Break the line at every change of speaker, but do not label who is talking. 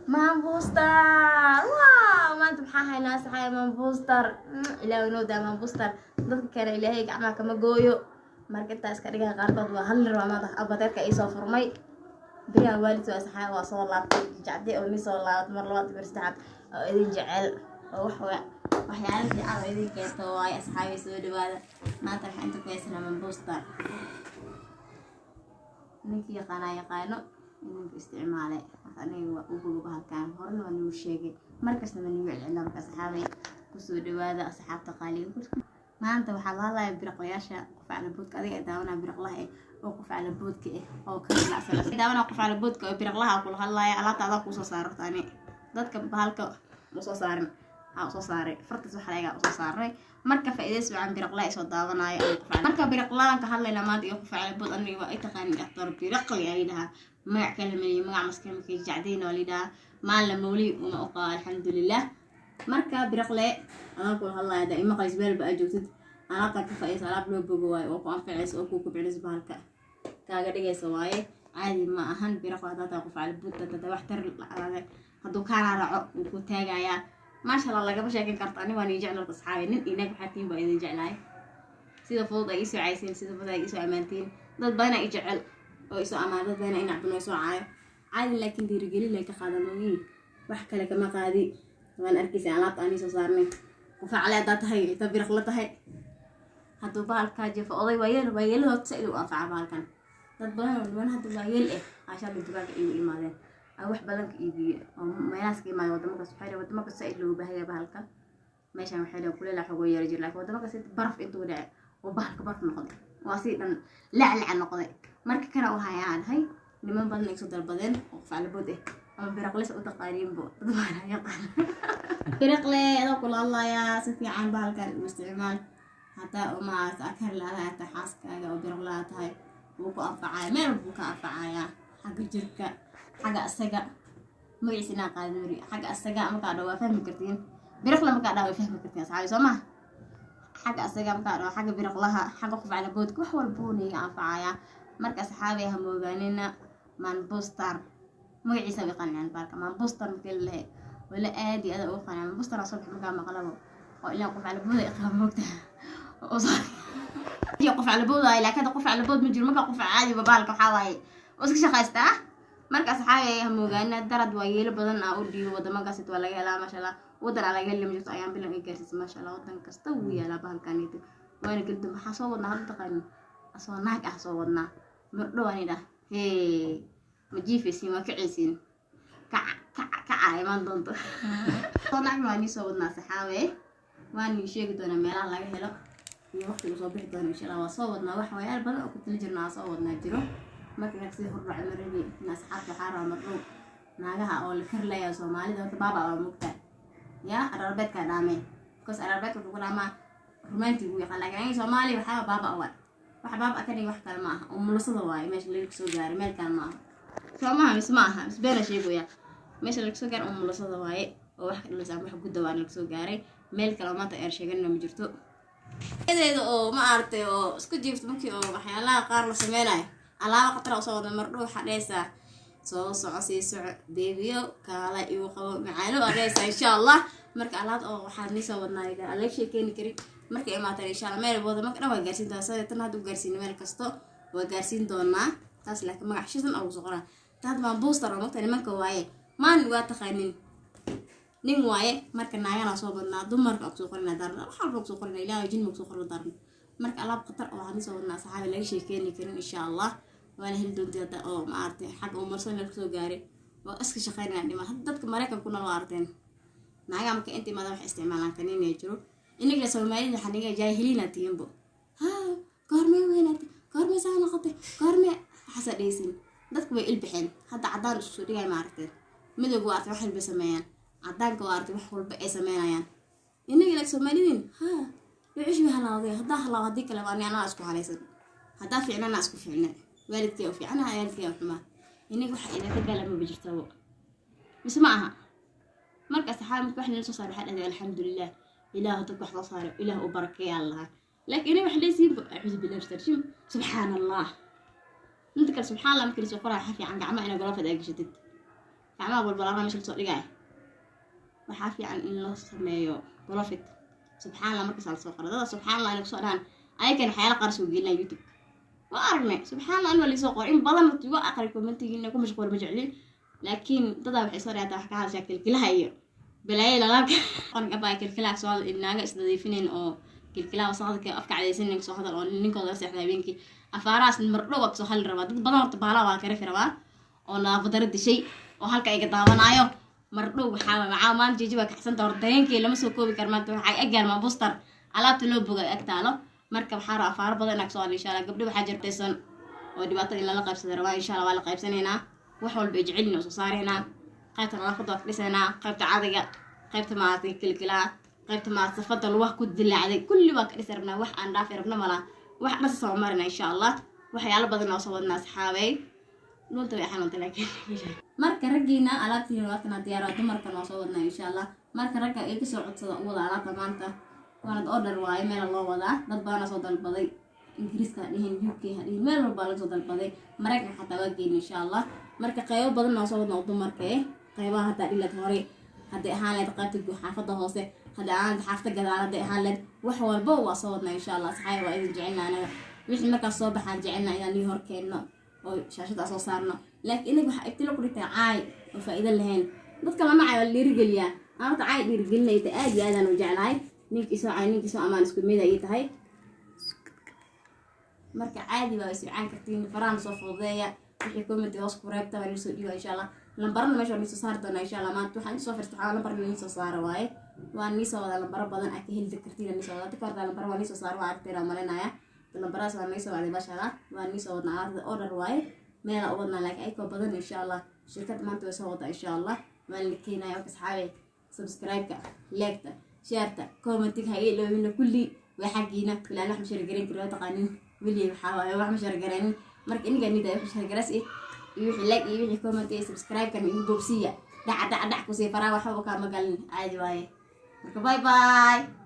مان بوستر واو ما انت بحاها ناس حاجة مان بوستر إلهي نودا مان بوستر ضد كان إلهي جمع كما جويو market taas ka dhigaa qaarkood waa hal ramada abadeedka ay soo furmay bariya waalidku asxaab waa soo laabtay jacdi oo ni soo laabtay mar labaad bir saacad oo idin jecel oo waxyaalo fiican oo idin keento way asxaabi soo dhawaada maanta waxaan inta ku heysana man booster ninkii yaqaano inuu isticmaalay aniga waa ugu halkaan horna waan u sheegay markasta ma nigu cilcilaa marka asxaabay ku soo dhawaada asxaabta qaaliga maanta waxaa la hadlayaa biraqlayaasha qof ala boodka adiga daawana biraqlaha oo qof ala boodka oo ka ganacsan daawana qof ala boodka oo biraqlaha ku hadlaaya alaabtaada ku soo saarto ani dadka bahalka ma soo saarin soo saaray fartas waxa laga soo saaray marka faa'iideyso aan biraqlaha soo daawanayo marka biraqlaha ka hadlayna maanta iyo qof ala bood aniga waa taqaan dhaqtar biraqli ay dhaha magac kalmay magac maskiinka jacdiin oo lidaa maal la mawli uma oqaa alxamdulillah marka biraqle aan ku hadlayaa daaima qaysbeel ba joogtid alaabta ka faa'iido alaab loo bogo waayo oo ku anfacayso oo ku kobcinayso bahalka kaaga dhigayso waaye caadi ma ahan biraqle hada qof ala buudta dad wax tar lacag haduu ka raaco uu ku taagaya ma sha Allah laga sheekin karto ani waan jecel asxaabi nin inaag xatiin ba idin jeclaay sida fudud ay soo caayeen sida fudud ay soo amaantiin dad badan ay jecel oo soo amaanad badan in cabno soo caayo caadi laakiin dhiirigelin la ka qaadanoyin wax kale kama qaadi waan arkaysaa alaabta ani soo saarnay qof ala dad tahay biraqle tahay haduu bahalka jifo oday waayeel hot si uu anfaca bahalkan dad badan haduu waayeel ashaa dugaag ay imaadeen wax badan ka iibiyo oo meelaas ka imaado wadamada si loo baahay bahalka meeshan waxay la kuleel xogo yar jir laakiin wadamada si baraf intuu dhacay oo bahalka baraf noqday waa si dhan laclac noqday marka kana oo hayaan hay niman badan ay soo dalbadeen oo falbood ama biraqle u taqaaniin bo dad badan yaqaan biraqle adoo kula hadlaya si fiican bahalkan isticmaal hada uma akar lahaa ta xaaskaaga oo biraqle tahay uu ku anfacay meel buu ka anfacaya xagga jirka xagga asaga magaciisina qaaduri xagga asaga ama ka dhaw fahmi kartiin biraqle ma ka dhaw fahmi kartiin asxaabi Soomaa xagga asaga ma ka dhaw xagga biraqlaha xagga qof ala bood wax walba uu niga anfacaya marka asxaabi ha moogaanina man booster magaciisa way qanacaan barka man booster kale wala aadi ada oo qanacaan man booster asoo ma maqlabo oo ilaa qof ala bood ay qaab moogta oo iyo qof ala bood ay laakiin qof ala bood ma jiro marka qof caadi babalka waxa waaye oo iska shaqaysta marka asxaabi ha moogaanina darad waayeelo badan oo dhiibo wadamada sidoo laga helaa ma sha Allah wadan laga helay jirto ayaan bilan ay gaarsiis ma sha Allah wadan kasta uu yaala bahalkanid waana gildo waxa soo wadnaa hadda taqaan asoo naag soo wadnaa mardho anida majiifisi ma kiciisin ka ayman doonto soo naag ma ni soo wadnaa saxaabe waan sheegi doona meelaha laga helo iyo waqtiga soo bixi doona insha Allah waa soo wadnaa wax wayaal badan oo ku tali jirnaa soo wadnaa jiro marka si horba maradi asxaabta xaraa marro naagaha oo la karlaya Soomaalida oo baaba oo mugta ya arabeedka dhaamay koos arabeedka ku lama rumaanti ugu yaqaan laakiin Soomaali waxa baaba oo wax baaba ka dhig wax kale ma aha oo mulasada waay meesha lagu soo gaaray meel kale ma aha Soomaali ismaaha isbeela sheegaya meesha lagu soo gaaray oo mulasada waay oo wax kale la wax guud dawaan lagu soo gaaray meel kale maanta ay sheegan ma jirto eedeedo oo ma artay oo isku jiifto markii oo waxyaalaha qaar la sameeyay alaaba qatar oo soo wada mardho waxa dheesa soo soco deebiyo kala iyo qabo macaano areesa insha Allah marka alaad oo waxa ni soo wadnaa ala sheekeeni kari marka ay maataan insha Allah meel wada marka dhawa gaarsiin doonaa tan hadu gaarsiin meel kasto waa gaarsiin doonaa taas laakiin magac shidan oo soo qoran taad ma booster oo marka nimanka waaye maan waa taqaanin nin waaye marka naagana soo badnaa dumarka soo qorina darna waxa loo soo qorina ilaahay jin ma soo qorina darna marka alaab qatar oo aan soo wadnaa saxaabi laga sheekeeni karin insha Allah وانا هل دونتي او ما عرفتي حق مرسل لك سو غاري واسك شقينا ديما dadka Mareykan kuna la arteen naaga marka intii madax wax isticmaalaan kanina jiro inaga Soomaalida xaniga jaahiliina tiimbo ha goormay weynat goormay saan noqotay goormay xasadeysin dadku way ilbixeen hadda cadaan isku dhigay ma aragteen midowga waa wax walba sameeyaan cadaanka waa aragtay wax walba ay sameeyaan inaga la Soomaalidin ha wixii ma halawday hadii kale waan ana isku halaysan hadda fiicnana isku fiicnaa والدتي وفي أنا عيالتي وحما إني وح إذا كجلا ما بجرتوا بس معها مركز حامل وحنا نص صار حد الحمد لله إله تطبح صار إله وبركة الله لكن إني وحنا يسيب أعوذ بالله مسترجم سبحان الله نذكر سبحان الله ممكن يسوق راح في عن جماعة أنا قرافة داق جديد gacmaha balbalaarna meesha lasoo dhigaya waxaa fiican in loo sameeyo profit subxaanallah markaas la soo qoro dada subxaanallah inay kusoo dhahaan ayakan waxyaala qaar soo gelinaa youtube waa aragnay subxaanallah in waa lisoo qoro in badan tugo aqri commentigiina ku mashquul ma jeclin laakiin dada waxay soo dhahdaa wax ka hadashaa kilkilaha iyo balaayay lalaabka qonka baa kilkilaha soo inaaga isnadiifinayn oo kilkilaha wasaqda afka cadaysan soo hadal oo ninkooda la seexday habeenkii afaaraas mardhow soo hal rabaa dad badan horta baala waa kare rabaa oo naafadara dishay oo halka ay gadaabanaayo mardhow waxaa macaa maan jiji waa kaxsanta hor dareenkii lama soo koobi karo maanta waxay agaan ma booster alaabta loo bogay agtaalo marka waxaa ra afaar badan inaad soo insha Allah gabdho waxaa jirtaysan oo dhibaatada in la qaybsado rabaa insha Allah waa la qaybsanaynaa wax walba ay jecelin oo soo saaraynaa qaybta nadaafada waa dhisaynaa qaybta caadiga qaybta maartay kilkilaha qaybta maartay safada wax ku dilaacday kulli waa ka dhisarnaa wax aan dhaaf rabna mala wax dhas soo marina insha Allah waxyaalo badan oo soo wadnaa asxaabay نونت ويا حنون تلاقي مركا رجينا alaabtii waatana diyaar dumarka noo soo wadnaa insha Allah marka ragga ay ka soo codsada wada alaabta maanta waana order waay meel loo wadaa dad baana soo dalbaday ingiriiska dhihin UK hadii meel walba la soo dalbaday maraykan xataa waa geeyay insha Allah marka qaybo badan noo soo wadnaa dumarka qaybaha hada ilaa hore hadii ahaan leed qaybta xaafada hoose hadii aan xaafada gadaal hadii ahaan leed wax walba waa soo wadnaa insha Allah saxay waa idin jecelnaa anaga wixii marka soo baxaan jecelnaa inaan nii hor keenno oo shaashada soo saarno laakiin inagu waxa ibtilo ku dhigtay caay oo faa'iido lahayn dadka lama caay wal dhiirigeliya aanta caay dhiirigelinayda aad iyo aad aan u jeclahay ninkiisoo amaan isku mid ay tahay marka caadi waa iscaan kartiin faraan soo fududeeya wixii comment hoos ku reebta waan soo dhigo insha Allah lambarna meesha waan soo saar doonaa insha Allah maanta waxaan soo firto waxaan lambar nii soo saar waaye waan nii soo wada lambar badan ay ka heli kartiin nii soo wada ka lambar waan nii soo saar waa aragtay malinaya lambaradaas waa nii soo wada bashala waan nii soo wadnaa order waaye meel oo wadnaa laakiin ay ka badan insha Allah shirkad maanta way soo wada insha Allah waan keenayo asxaabe subscribe-ka like-ta share-ta comment-ka hay ilowina kulli waxa giina ilaa wax share gareyn karo taqaanin wili waxa waaye wax share gareyn marka iniga nida wax share garas iyo wixii like iyo wixii comment iyo subscribe-ka iyo boobsiya dhac ku sii faraa waxa uu ka magalin caadi waaye marka bye bye